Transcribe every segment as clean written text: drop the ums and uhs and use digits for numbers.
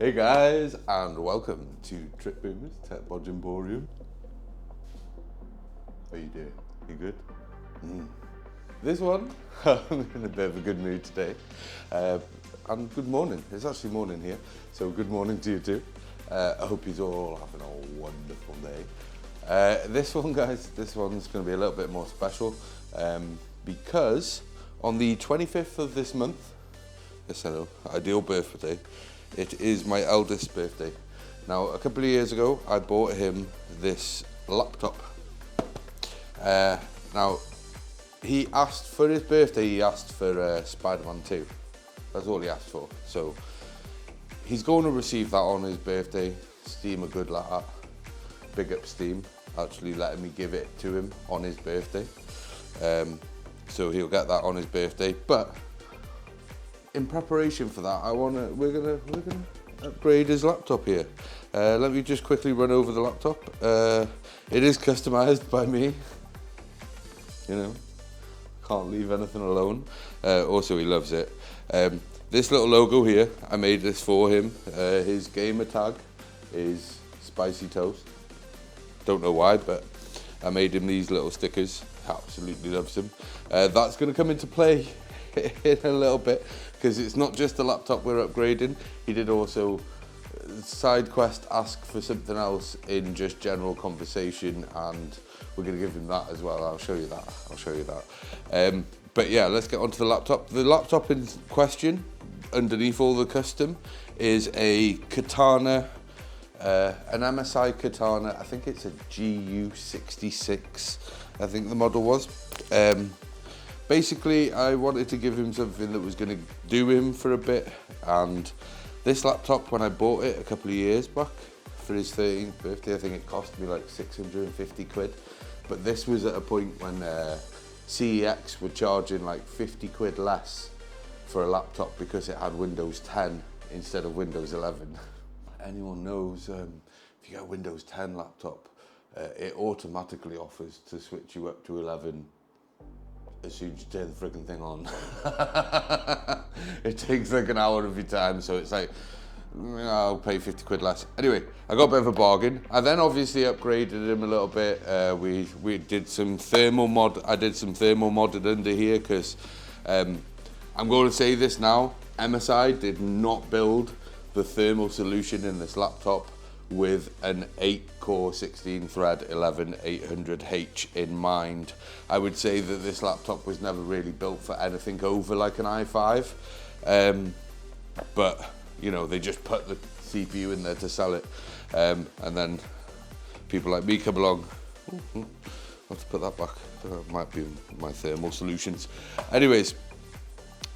Hey guys, and welcome to Trip Boomers Tech-Bodge Emporium. How you doing? You good? This one, I'm in a bit of a good mood today. And good morning. It's actually morning here, so good morning to you too. I hope you're all having a wonderful day. This one, guys, this one's going to be a little bit more special because on the 25th of this month, yes I know, ideal birthday, it is my eldest's birthday. Now, a couple of years ago, I bought him this laptop. Now, he asked for his birthday, he asked for Spider-Man 2. That's all he asked for. So, he's going to receive that on his birthday. Steam are good like that. Big up Steam, actually letting me give it to him on his birthday. So he'll get that on his birthday. But in preparation for that, we're gonna upgrade his laptop here. Let me just quickly run over the laptop. It is customized by me. You know, can't leave anything alone. Also, he loves it. This little logo here, I made this for him. His gamer tag is Spicy Toast. Don't know why, but I made him these little stickers. Absolutely loves them. That's gonna come into play in a little bit, because it's not just the laptop we're upgrading. He did also side quest ask for something else in just general conversation, and we're going to give him that as well. I'll show you that. But yeah, let's get onto the laptop. The laptop in question, underneath all the custom, is a Katana, an MSI Katana. I think it's a GU66. I think the model was. Basically, I wanted to give him something that was going to do him for a bit, and this laptop, when I bought it a couple of years back for his 13th birthday, I think it cost me like 650 quid, but this was at a point when CEX were charging like 50 quid less for a laptop because it had Windows 10 instead of Windows 11. Anyone knows, if you get a Windows 10 laptop, it automatically offers to switch you up to 11 as soon as you turn the freaking thing on. It takes like an hour of your time, so it's like, I'll pay 50 quid less. Anyway, I got a bit of a bargain. I then obviously upgraded him a little bit. We did some thermal mod. I did some thermal modded under here because I'm going to say this now. MSI did not build the thermal solution in this laptop with an 8-core 16-thread 11800H in mind. I would say that this laptop was never really built for anything over like an i5, but you know, they just put the CPU in there to sell it, and then people like me come along. I'll have to put that back. That might be my thermal solutions. Anyways,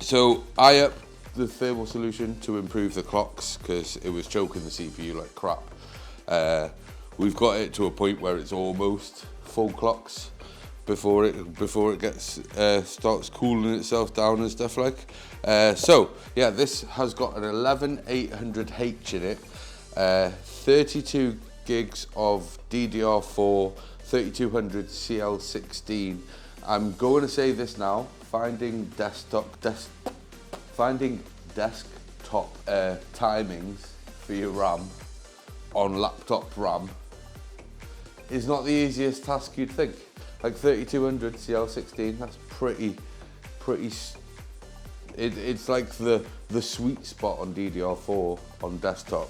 so I upped the thermal solution to improve the clocks because it was choking the CPU like crap. We've got it to a point where it's almost full clocks before it gets starts cooling itself down and stuff like. So yeah, this has got an 11800H in it, 32 gigs of DDR4, 3200 CL16. I'm going to say this now: finding desktop timings for your RAM on laptop RAM is not the easiest task you'd think. Like 3200 CL16, that's pretty. It's like the sweet spot on DDR4 on desktop.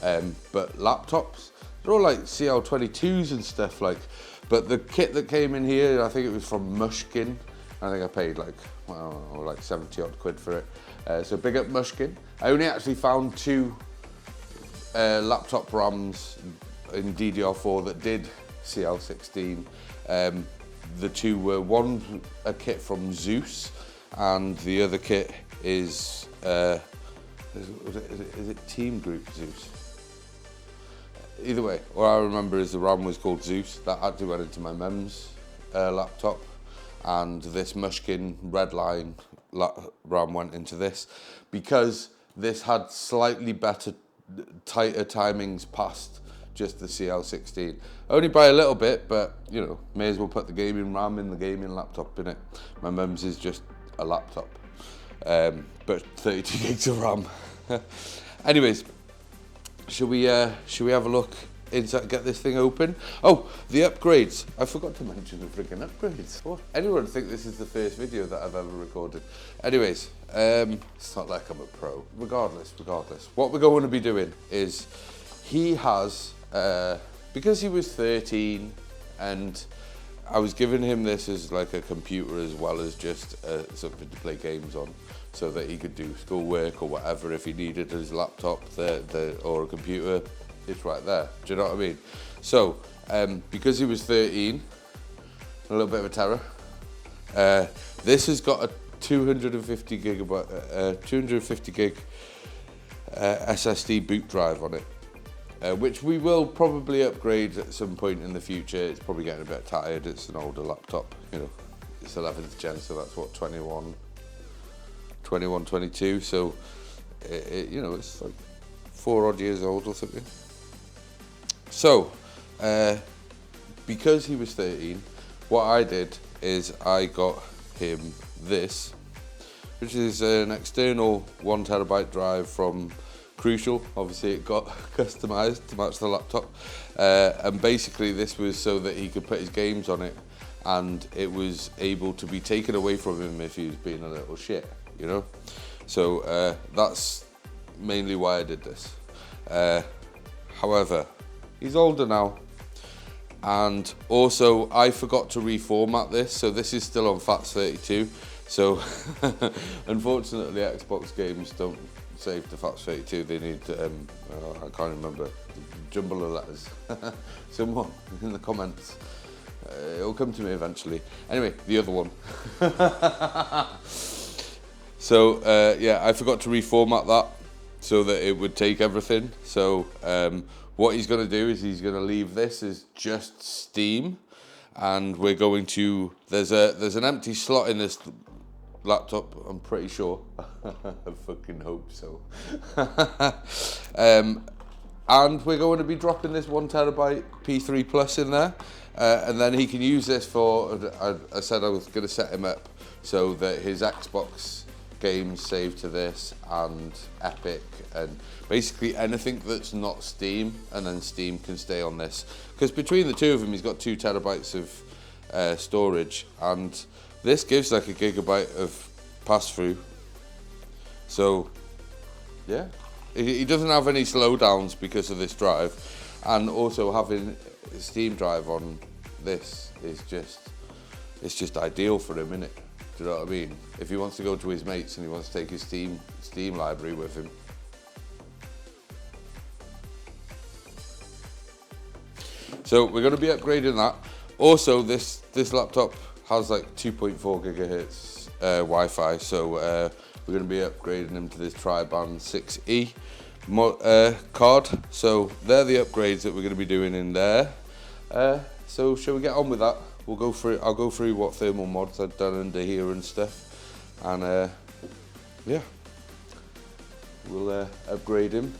But laptops, they're all like CL22s and stuff like. But the kit that came in here, I think it was from Mushkin. I think I paid like, I don't know, like 70 odd quid for it. So big up Mushkin. I only actually found two laptop RAMs in DDR4 that did CL16. The two were one a kit from Zeus, and the other kit is it Team Group Zeus? Either way, all I remember is the RAM was called Zeus. That actually went into my mum's laptop, and this Mushkin Redline RAM went into this because this had slightly better, tighter timings past just the CL16. Only by a little bit, but you know, may as well put the gaming RAM in the gaming laptop, innit? My mum's is just a laptop, but 32 gigs of RAM. Anyways, should we have a look inside, get this thing open? Oh, the upgrades. I forgot to mention the freaking upgrades. What? Anyone think this is the first video that I've ever recorded? Anyways, it's not like I'm a pro. Regardless, what we're going to be doing is he has, because he was 13 and I was giving him this as like a computer as well as just something to play games on, so that he could do schoolwork or whatever if he needed his laptop or a computer. It's right there. Do you know what I mean? So because he was 13, a little bit of a terror. This has got a 250 gig SSD boot drive on it. Which we will probably upgrade at some point in the future. It's probably getting a bit tired. It's an older laptop, you know. It's 11th gen, so that's what, 21, 22. So, you know, it's like 4 odd years old or something. So, because he was 13, what I did is I got him this, which is an external 1 terabyte drive from Crucial. Obviously it got customized to match the laptop, and basically this was so that he could put his games on it and it was able to be taken away from him if he was being a little shit, you know. So that's mainly why I did this. However, he's older now, and also I forgot to reformat this, so this is still on FAT32. So unfortunately Xbox games don't save to FAT32. They need I can't remember, jumble of letters. Someone in the comments, it'll come to me eventually. Anyway, the other one. So yeah, I forgot to reformat that so that it would take everything. So what he's going to do is he's going to leave this as just Steam, and we're going to, there's an empty slot in this laptop, I'm pretty sure. I fucking hope so. And we're going to be dropping this 1 terabyte P3 Plus in there, and then he can use this for, I said I was going to set him up so that his Xbox games save to this, and Epic, and basically anything that's not Steam, and then Steam can stay on this. Because between the two of them, he's got 2 terabytes of storage, and this gives like a gigabyte of pass-through. So yeah, he doesn't have any slowdowns because of this drive, and also having a Steam drive on this is just ideal for him, innit? Do you know what I mean? If he wants to go to his mates and he wants to take his Steam library with him. So we're going to be upgrading that. Also, this laptop has like 2.4 gigahertz Wi-Fi, so we're going to be upgrading him to this Tri-Band 6E card. So they're the upgrades that we're going to be doing in there. So shall we get on with that? We'll go through. I'll go through what thermal mods I've done under here and stuff, and yeah, we'll upgrade him,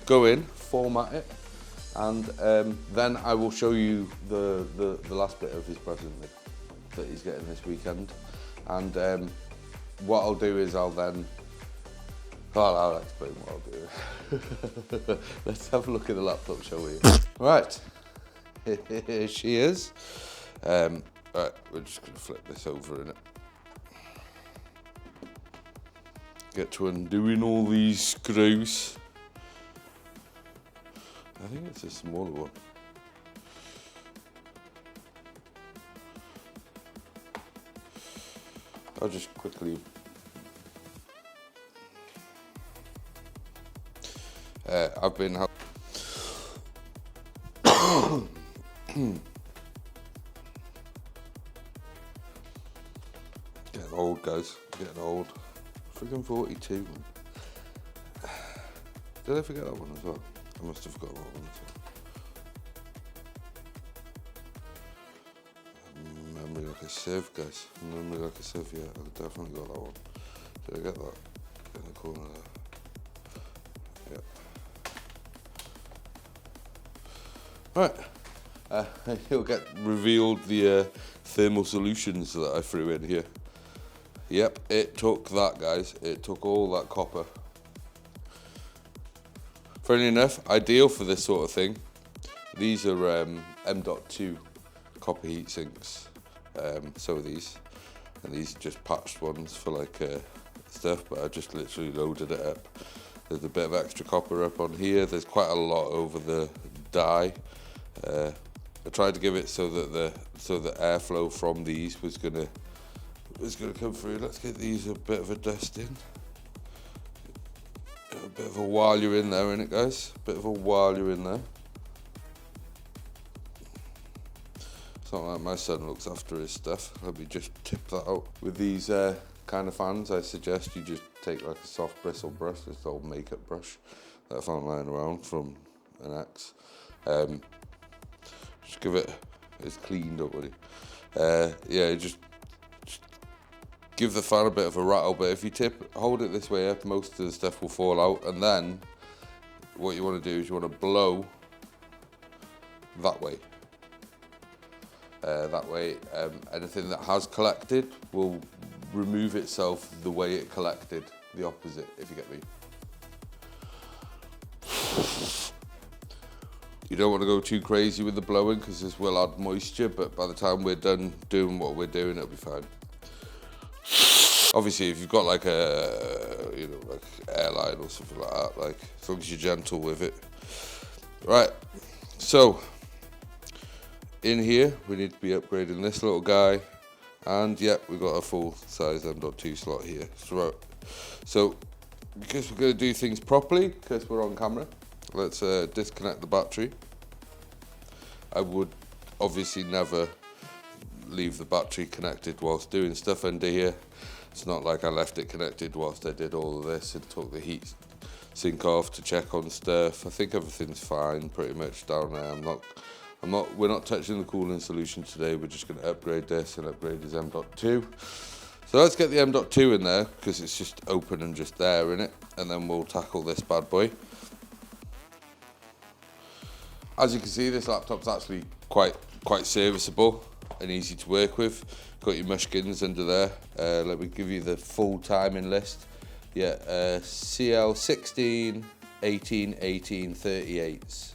go in, format it, and then I will show you the last bit of his present that he's getting this weekend. And what I'll do is I'll explain what I'll do. Let's have a look at the laptop, shall we? Right, here she is. Right, we're just going to flip this over in it. Get to undoing all these screws. I think it's a smaller one. I'll just quickly I've been getting old, guys. Getting old. Freaking 42. Man. Did I forget that one as well? I must have forgotten that one as well. Memory like a sieve, guys. Memory like a sieve, yeah. I definitely got that one. Did I get that? In the corner there. Yep. Right. You'll get revealed the thermal solutions that I threw in here. Yep, it took that, guys. It took all that copper. Funny enough, ideal for this sort of thing. These are M.2 copper heat sinks. So are these, and these are just patched ones for like stuff, but I just literally loaded it up. There's a bit of extra copper up on here. There's quite a lot over the die. I tried to give it so that the airflow from these was gonna come through. Let's get these a bit of a dust in. A bit of a while you're in there, innit, guys? A bit of a while you're in there. It's not like my son looks after his stuff. Let me just tip that out. With these kind of fans, I suggest you just take like a soft bristle brush, this old makeup brush that I found lying around from an ex. Just give it, it's cleaned up, buddy. Yeah, just give the fan a bit of a rattle, but if you hold it this way up, most of the stuff will fall out, and then what you want to do is you want to blow that way. That way, anything that has collected will remove itself the way it collected, the opposite, if you get me. You don't want to go too crazy with the blowing because this will add moisture, but by the time we're done doing what we're doing, it'll be fine. Obviously, if you've got like a, like airline or something like that, like as long as you're gentle with it. Right, so in here we need to be upgrading this little guy, and yeah, we've got a full size M.2 slot here. So because we're going to do things properly, because we're on camera, let's disconnect the battery. I would obviously never leave the battery connected whilst doing stuff under here. It's not like I left it connected whilst I did all of this and took the heat sink off to check on stuff. I think everything's fine pretty much down there. We're not touching the cooling solution today. We're just going to upgrade this and upgrade his M.2. So let's get the M.2 in there because it's just open and just there, innit? And then we'll tackle this bad boy. As you can see, this laptop's actually quite serviceable and easy to work with. Got your mushkins under there. Let me give you the full timing list. Yeah, CL16 RTX3070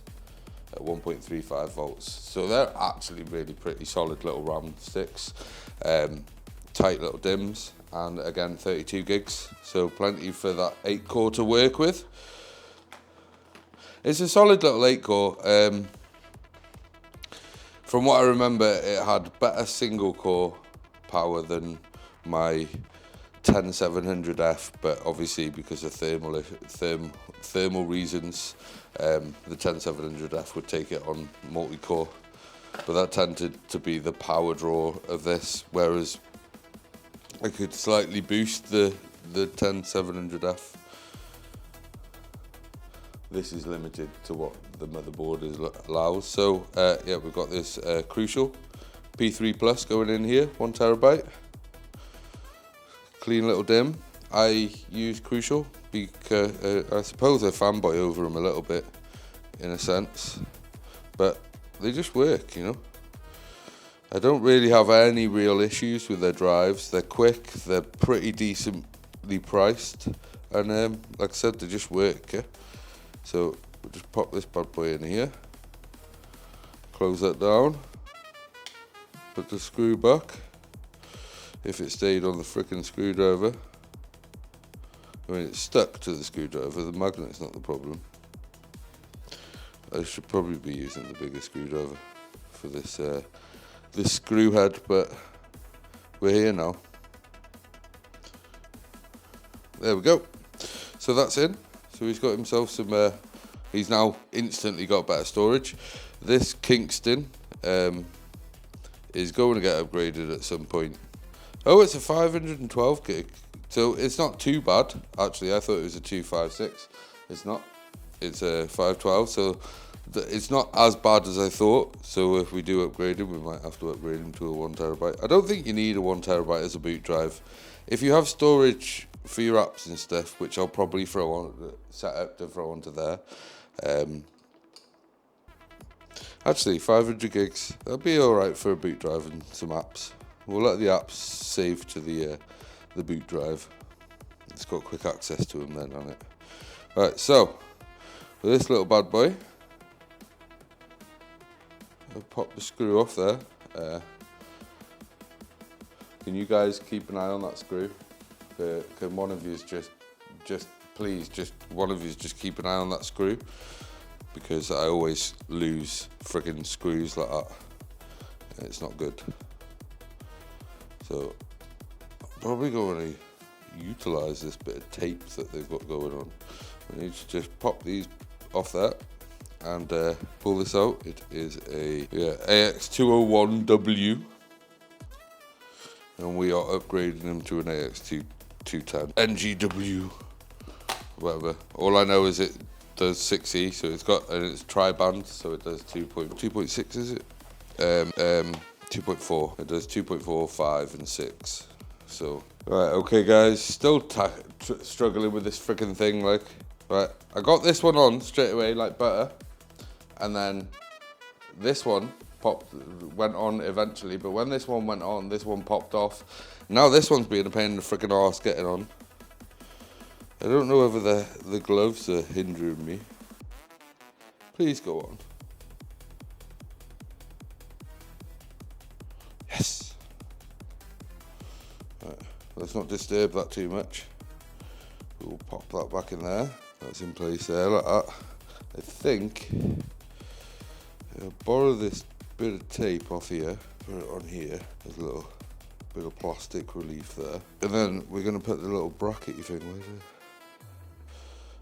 at 1.35 volts. So they're actually really pretty solid little RAM sticks. Tight little DIMMs, and again 32 gigs. So plenty for that 8 core to work with. It's a solid little 8 core. From what I remember, it had better single core power than my 10700F, but obviously because of thermal reasons, the 10700F would take it on multi-core. But that tended to be the power draw of this, whereas I could slightly boost the 10700F. This is limited to what the motherboard allows. So yeah, we've got this Crucial P3 Plus going in here, 1 terabyte. Clean little DIMM. I use Crucial because I suppose I fanboy over them a little bit in a sense, but they just work, you know. I don't really have any real issues with their drives. They're quick, they're pretty decently priced, and like I said, they just work. Yeah? So we'll just pop this bad boy in here, close that down, put the screw back. If it stayed on the frickin' screwdriver, I mean it's stuck to the screwdriver, the magnet's not the problem. I should probably be using the bigger screwdriver for this this screw head, but we're here now. There we go. So that's in. So he's got himself some, he's now instantly got better storage. This Kingston is going to get upgraded at some point. Oh, it's a 512 gig. So it's not too bad, actually. I thought it was a 256. It's not. It's a 512, so it's not as bad as I thought. So if we do upgrade him, we might have to upgrade him to a 1 terabyte. I don't think you need a 1 terabyte as a boot drive. If you have storage for your apps and stuff, which I'll probably throw on, set up to throw onto there. Actually, 500 gigs, that'll be all right for a boot drive and some apps. We'll let the apps save to the boot drive. It's got quick access to them then on it. Right, so this little bad boy, I'll pop the screw off there. Can you guys keep an eye on that screw? Can one of you please one of you just keep an eye on that screw, because I always lose friggin' screws like that. It's not good. So I'm probably going to utilize this bit of tape that they've got going on. We need to just pop these off there and pull this out. It is a AX201W, and we are upgrading them to an AX210 NGW, whatever. All I know is it does 6E, so it's tri-band, so it does 2.6, is it? 2.4. It does 2.4, 5, and 6. So, right, okay, guys, still struggling with this freaking thing. Like, right, I got this one on straight away like butter, and then this one went on eventually. But when this one went on, this one popped off. Now this one's being a pain in the freaking arse getting on. I don't know whether the gloves are hindering me. Please go on. Yes. Right, let's not disturb that too much. We'll pop that back in there. That's in place there like that. I think I'll borrow this bit of tape off here, put it on here. There's a little bit of plastic relief there. And then we're going to put the little brackety thing. Where's it?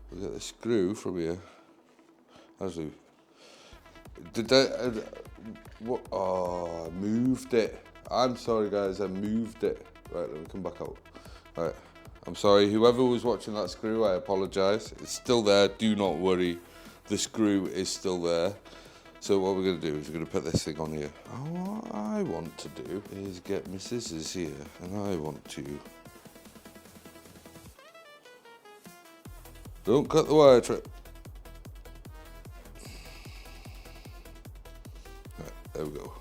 We'll get the screw from here. Actually, what? Oh, I moved it. I'm sorry, guys, I moved it. Right, let me come back out. Right, I'm sorry, whoever was watching that screw, I apologise. It's still there, do not worry. The screw is still there. So what we're going to do is we're going to put this thing on here. What I want to do is get my scissors here, and I want to... Don't cut the wire, Trip. Right, there we go.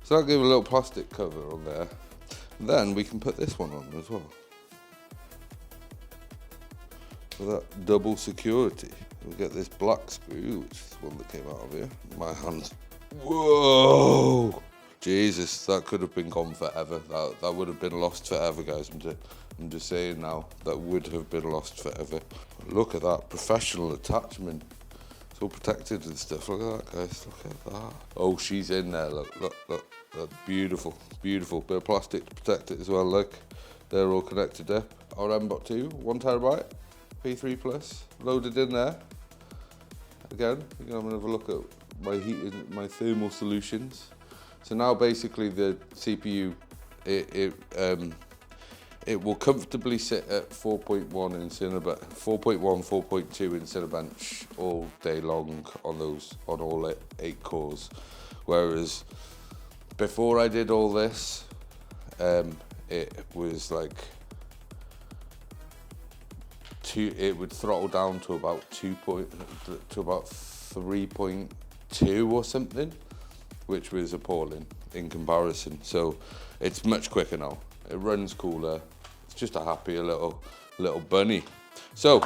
So I'll give a little plastic cover on there. And then we can put this one on as well. For that double security. We'll get this black screw, which is the one that came out of here. My hands. Whoa! Jesus, that could have been gone forever. That would have been lost forever, guys. I'm just saying now, that would have been lost forever. Look at that, professional attachment. It's all protected and stuff. Look at that, guys, look at that. Oh, she's in there, look. That's beautiful, beautiful. Bit of plastic to protect it as well, look. They're all connected up. Our M.2, 1TB, P3 Plus, loaded in there. Again, you can have another look at my thermal solutions. So now basically the CPU, it will comfortably sit at 4.1 in Cinebench, 4.2 in Cinebench all day long on all 8 cores. Whereas before I did all this, it was like it would throttle down to about 3.2 or something, which was appalling in comparison. So it's much quicker now. It runs cooler. It's just a happier little bunny. So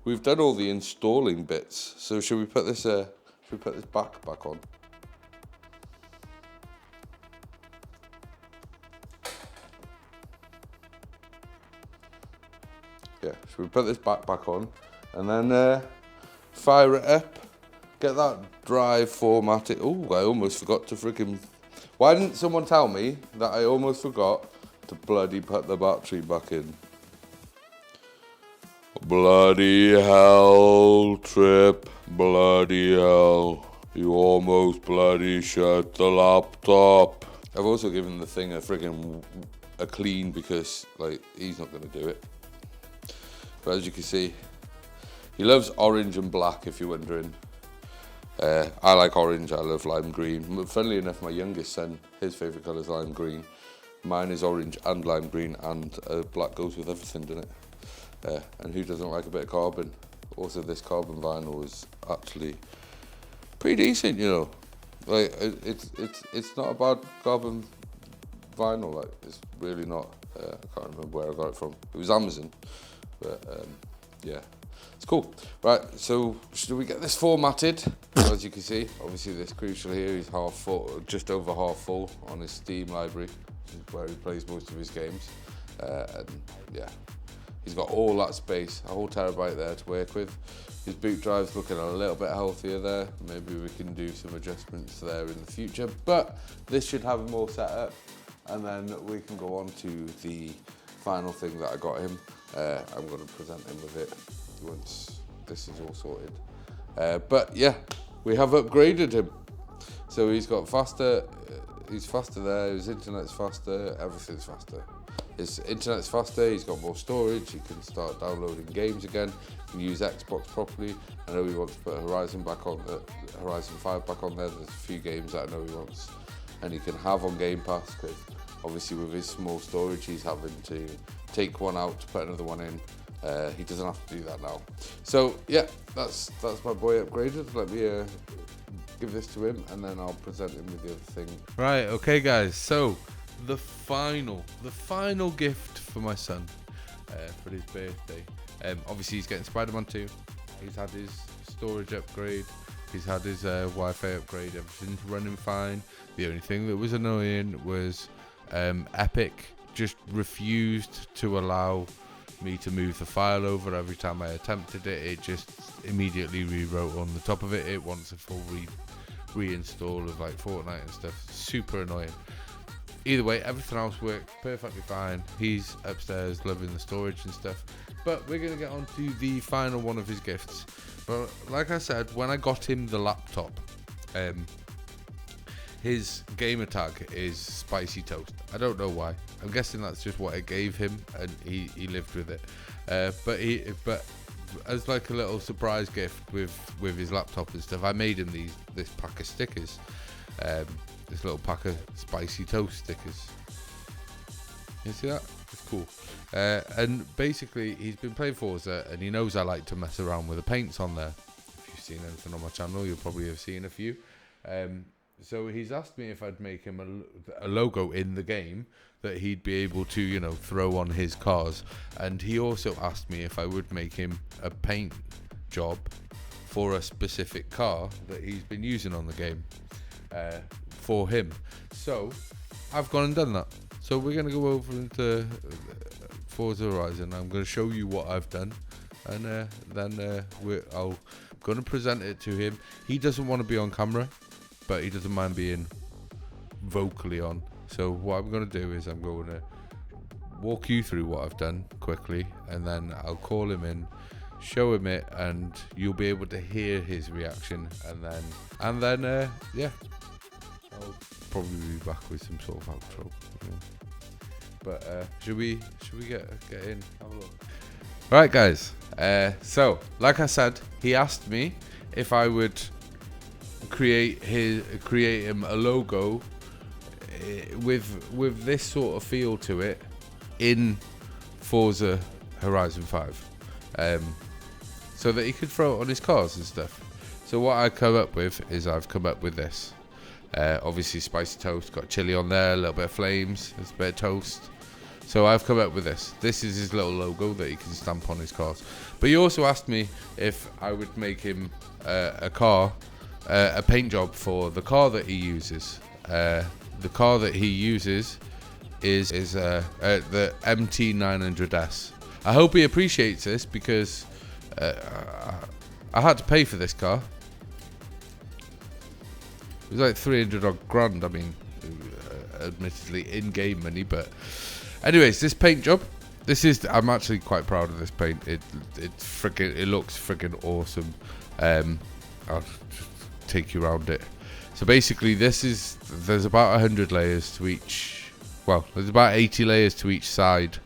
we've done all the installing bits. So should we put this back on? Yeah, should we put this back on and then fire it up? Get that drive formatted. Oh, I almost forgot to freaking... Why didn't someone tell me that I almost forgot to bloody put the battery back in? Bloody hell, Trip. Bloody hell. You almost bloody shut the laptop. I've also given the thing a clean because, like, he's not going to do it. But as you can see, he loves orange and black, if you're wondering. I like orange, I love lime green. Funnily enough, my youngest son, his favourite colour is lime green. Mine is orange and lime green, and black goes with everything, doesn't it? And who doesn't like a bit of carbon? Also, this carbon vinyl is actually pretty decent, you know. Like, it's not a bad carbon vinyl, like, it's really not. I can't remember where I got it from. It was Amazon, but yeah. it's cool. Right, so should we get this formatted? As you can see, obviously this crucial here, he's half full, just over half full on his Steam library, which is where he plays most of his games. And yeah, he's got all that space, a whole terabyte there to work with. His boot drive's looking a little bit healthier there. Maybe we can do some adjustments there in the future, but this should have him all set up, and then we can go on to the final thing that I got him. I'm going to present him with it once this is all sorted. But yeah, we have upgraded him. So he's got faster, he's faster there, his internet's faster, everything's faster. His internet's faster, he's got more storage, he can start downloading games again, he can use Xbox properly. I know he wants to put Horizon 5 back on there. There's a few games that I know he wants and he can have on Game Pass, because obviously with his small storage he's having to take one out to put another one in. He doesn't have to do that now. So yeah, that's my boy upgraded. Let me give this to him and then I'll present him with the other thing. Right, okay guys, so the final gift for my son for his birthday. Obviously he's getting Spider-Man 2. He's had his storage upgrade. He's had his Wi-Fi upgrade. Everything's running fine. The only thing that was annoying was Epic just refused to allow me to move the file over. Every time I attempted it, it just immediately rewrote on the top of it. It wants a full reinstall of like Fortnite and stuff. Super annoying. Either way, everything else worked perfectly fine. He's upstairs loving the storage and stuff. But we're going to get on to the final one of his gifts. But like I said, when I got him the laptop, his gamer tag is Spicy Toast. I don't know why. I'm guessing that's just what it gave him, and he lived with it. But as like a little surprise gift with his laptop and stuff, I made him this pack of stickers. This little pack of Spicy Toast stickers. You see that? It's cool. And basically, he's been playing Forza, and he knows I like to mess around with the paints on there. If you've seen anything on my channel, you'll probably have seen a few. So he's asked me if I'd make him a logo in the game that he'd be able to, you know, throw on his cars. And he also asked me if I would make him a paint job for a specific car that he's been using on the game for him. So I've gone and done that. So we're going to go over into Forza Horizon. I'm going to show you what I've done, and then I'm going to present it to him. He doesn't want to be on camera, but he doesn't mind being vocally on. So what I'm going to do is I'm going to walk you through what I've done quickly, and then I'll call him in, show him it, and you'll be able to hear his reaction. And then yeah, I'll probably be back with some sort of outro. But should we get in, have a look? Right guys, so like I said, he asked me if I would create him a logo with this sort of feel to it in Forza Horizon 5, so that he could throw it on his cars and stuff. So what I come up with is I've come up with this. Obviously Spicy Toast, got chili on there, a little bit of flames, there's a bit of toast. So I've come up with this. This is his little logo that he can stamp on his cars. But he also asked me if I would make him a paint job for the car that he uses. The car that he uses is the MT900S. I hope he appreciates this, because I had to pay for this car. It was like 300 odd grand. I mean, admittedly in-game money, but anyways, this paint job. I'm actually quite proud of this paint. It looks freaking awesome. I'll just take you around it. So basically, there's about 100 layers to each. Well, there's about 80 layers to each side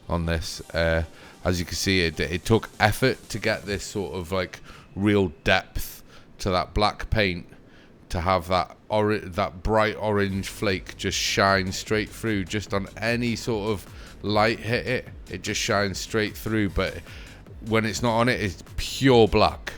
on this. As you can see, it took effort to get this sort of like real depth to that black paint, to have that bright orange flake just shine straight through. Just on any sort of light hit it just shines straight through. But when it's not on it, it's pure black.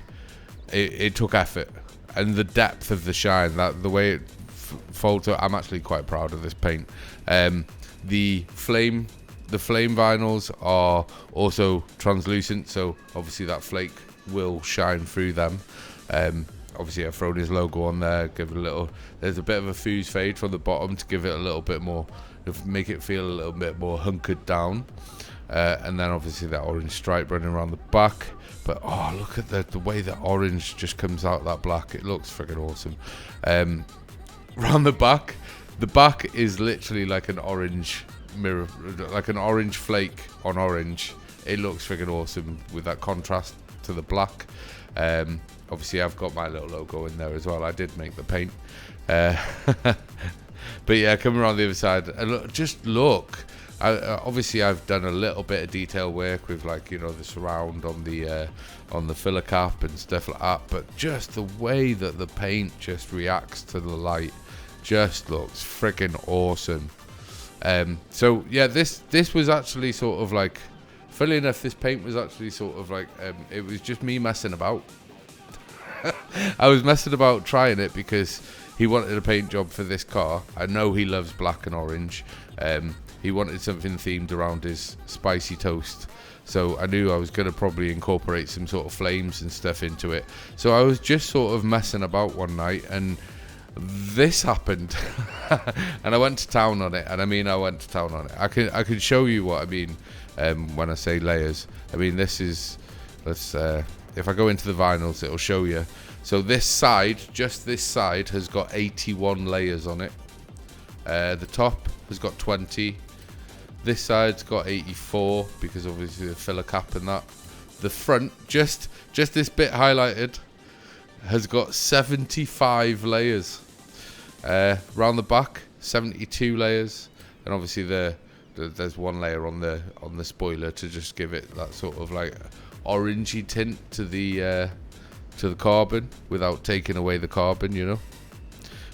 It took effort, and the depth of the shine, the way it folds out. I'm actually quite proud of this paint. The flame the flame vinyls are also translucent, so obviously that flake will shine through them. Obviously I've thrown his logo on there, give it a little, there's a bit of a fuse fade from the bottom to give it a little bit more, make it feel a little bit more hunkered down. And then obviously that orange stripe running around the back. But oh, look at the way the orange just comes out that black. It looks freaking awesome. Around the back is literally like an orange mirror, like an orange flake on orange. It looks freaking awesome with that contrast to the black. Obviously I've got my little logo in there as well. I did make the paint. But yeah, coming around the other side, just look. Obviously I've done a little bit of detail work with, like, you know, the surround on the filler cap and stuff like that, but just the way that the paint just reacts to the light just looks freaking awesome. So yeah, this was actually sort of like, funnily enough, this paint was actually sort of like, it was just me messing about. I was messing about trying it because he wanted a paint job for this car. I know he loves black and orange. He wanted something themed around his spicy toast, so I knew I was going to probably incorporate some sort of flames and stuff into it. So I was just sort of messing about one night, and this happened. And I went to town on it, and I mean, I went to town on it. I can show you what I mean when I say layers. I mean, this is, let's if I go into the vinyls, it'll show you. So this side, just this side, has got 81 layers on it. The top has got 20. This side's got 84 because obviously the filler cap and that. The front, just this bit highlighted, has got 75 layers. Round the back, 72 layers, and obviously there's one layer on the spoiler to just give it that sort of like orangey tint to the carbon without taking away the carbon, you know.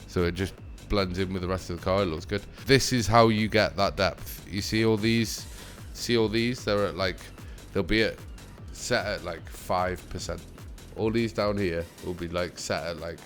So it just blends in with the rest of the car. It looks good. This is how you get that depth. You see all these? They're at like, they'll be set at like 5%. All these down here will be like set at like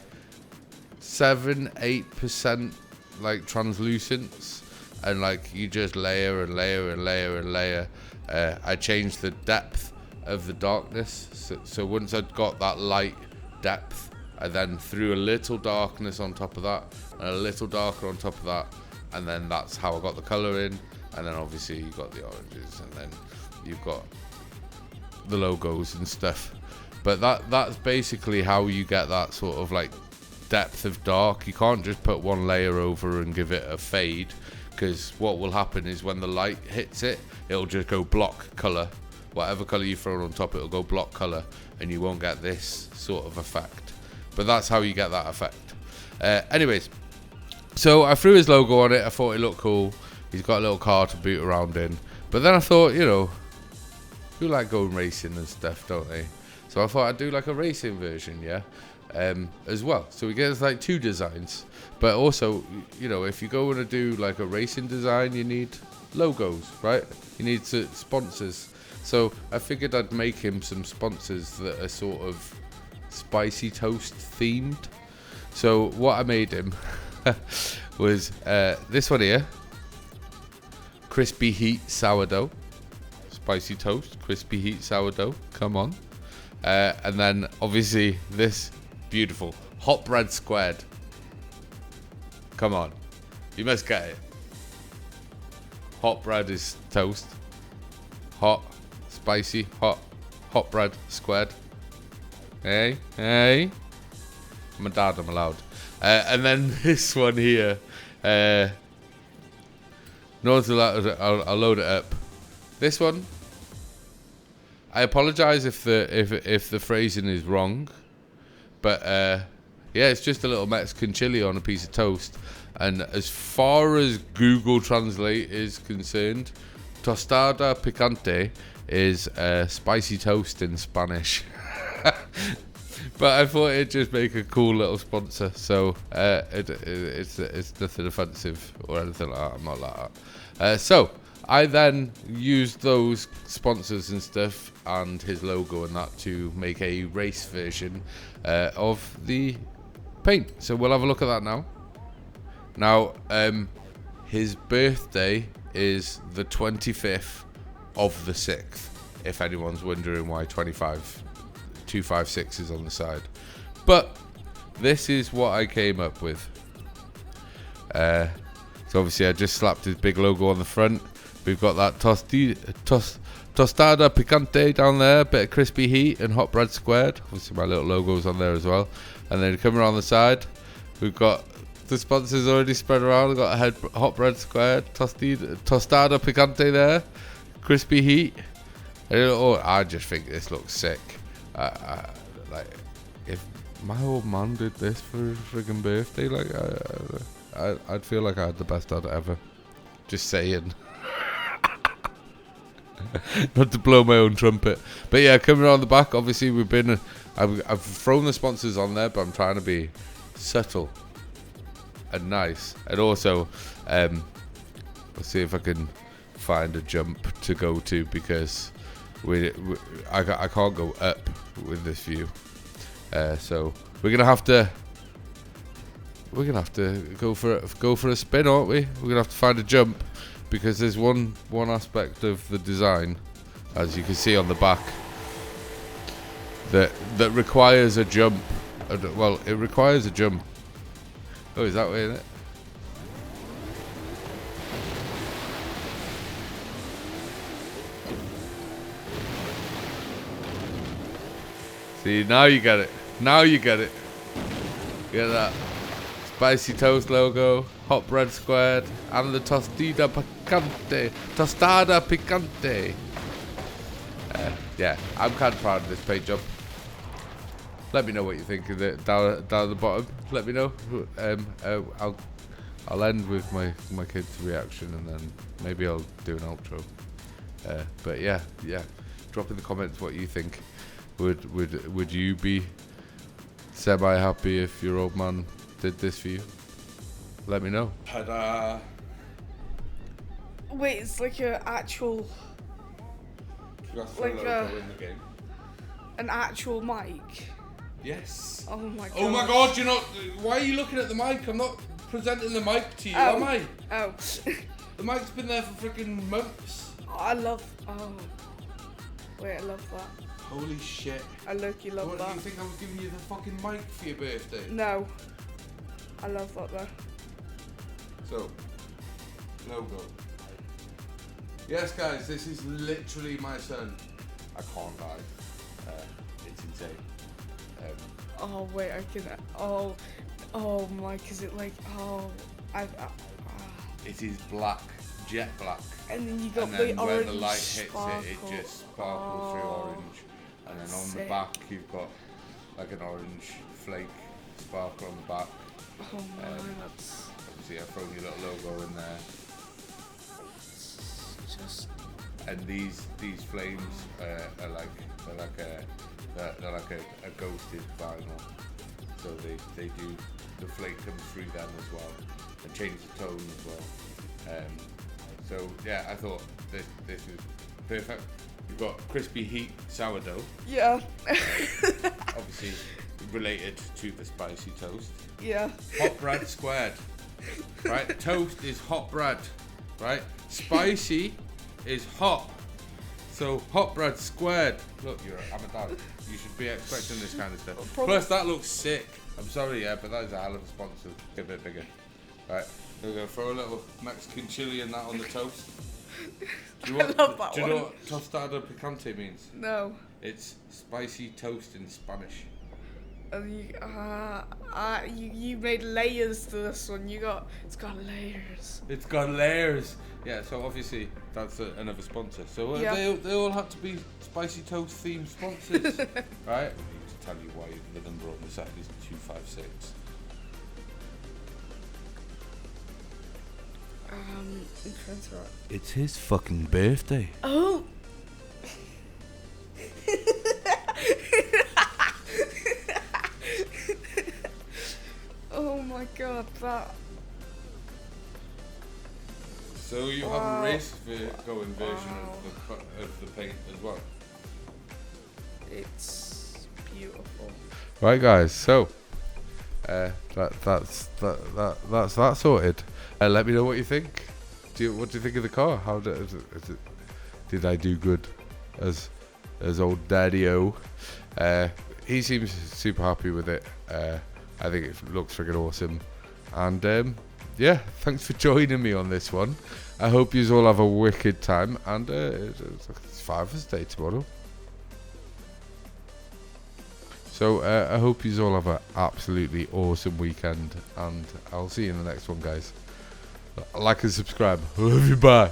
7-8% like translucence, and like you just layer and layer and layer and layer. I changed the depth of the darkness, so once I'd got that light depth, I then threw a little darkness on top of that and a little darker on top of that, and then that's how I got the colour in. And then obviously you got the oranges, and then you've got the logos and stuff. But that's basically how you get that sort of like depth of dark. You can't just put one layer over and give it a fade, because what will happen is when the light hits it, it'll just go block colour. Whatever colour you throw on top, it'll go block colour, and you won't get this sort of effect. But that's how you get that effect. Anyways, so I threw his logo on it. I thought it looked cool. He's got a little car to boot around in. But then I thought, you know, who like going racing and stuff, don't they? So I thought I'd do like a racing version, yeah, as well. So we get like two designs. But also, you know, if you go and do like a racing design, you need logos, right? You need sponsors. So I figured I'd make him some sponsors that are sort of spicy toast themed. So what I made him was this one here. Crispy heat sourdough. Spicy toast, crispy heat sourdough. Come on. And then obviously this beautiful hot bread squared. Come on. You must get it. Hot bread is toast. Hot, spicy, hot bread squared. Hey. My dad, I'm allowed. And then this one here. No one's allowed. I'll load it up. This one. I apologise if the phrasing is wrong, but yeah, it's just a little Mexican chili on a piece of toast. And as far as Google Translate is concerned, tostada picante is spicy toast in Spanish. But I thought it'd just make a cool little sponsor, so it's nothing offensive or anything like that. I'm not like that. So I then used those sponsors and stuff and his logo and that to make a race version of the paint. So we'll have a look at that now. Now, his birthday is the 25th of the 6th, if anyone's wondering why 256 is on the side. But this is what I came up with. So obviously I just slapped his big logo on the front. We've got that tostada picante down there, bit of crispy heat, and hot bread squared. Obviously my little logo's on there as well. And then coming around the side, we've got the sponsors already spread around. We've got a hot bread squared, tostada picante there, crispy heat. I just think this looks sick. Like, if my old man did this for his friggin' birthday, like, I'd feel like I had the best dad ever. Just saying. Not to blow my own trumpet, but yeah, coming around the back, obviously I've thrown the sponsors on there, but I'm trying to be subtle and nice, and also let's see if I can find a jump to go to, because I can't go up with this view, so we're gonna have to go for a spin, aren't we? We're gonna have to find a jump, because there's one aspect of the design, as you can see on the back, that requires a jump. Well, it requires a jump. Oh, is that way, isn't it? See, now you get it. Now you get it. Get that spicy toast logo, hot bread squared, and the tostada picante. Yeah, I'm kind of proud of this paint job. Let me know what you think of it down at the bottom. Let me know. I'll end with my kids' reaction, and then maybe I'll do an outro. But yeah, drop in the comments what you think. Would you be semi happy if your old man did this for you? Let me know. Ta-da! Wait, it's like an actual, like an actual mic. Yes. Oh my god. Oh my god! You're not. Why are you looking at the mic? I'm not presenting the mic to you, am I? Oh. The mic's been there for freaking months. I love. Oh. Wait, I love that. Holy shit! I low-key love that. What do you think I was giving you the fucking mic for your birthday? No. I love that though. So, logo. Yes, guys, this is literally my son. I can't lie. It's insane. Oh wait, I can. Oh my, is it like? It is black, jet black. And then you got and the then orange. when the light hits sparkle. it just sparkles through orange. And then on the back, you've got like an orange flake sparkle on the back. Oh my, that's. Obviously, I've thrown your little logo in there. Just. And these flames are like a ghosted vinyl. So they do, the flake comes through them as well and change the tone as well. So yeah, I thought this was perfect. You've got crispy heat sourdough. Yeah. Obviously related to the spicy toast. Yeah. Hot bread squared. Right? Toast is hot bread. Right? Spicy is hot. So hot bread squared. Look, I'm a dad. You should be expecting this kind of stuff. Plus that looks sick. I'm sorry, yeah, but that is a hell of a sponsor. Get a bit bigger. Right. We're gonna throw a little Mexican chili and that on the toast. Do you I love that do you know what tostada picante means? No. It's spicy toast in Spanish. You made layers to this one. It's got layers. It's got layers. Yeah, so obviously that's another sponsor. So Yeah. they all have to be spicy toast themed sponsors, right? I need to tell you why the number on the side is 256. It's his fucking birthday. Oh. Oh my god, that. So you have a race going version of the paint as well. It's beautiful. Right, guys. So that's that sorted. Let me know what you think. what do you think of the car? How did I do good as old Daddy-O? He seems super happy with it. I think it looks freaking awesome. And yeah, thanks for joining me on this one. I hope you all have a wicked time. And it's Father's Day tomorrow. So I hope you all have an absolutely awesome weekend. And I'll see you in the next one, guys. Like and subscribe. Love you, bye.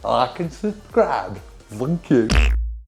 Like and subscribe. Thank you.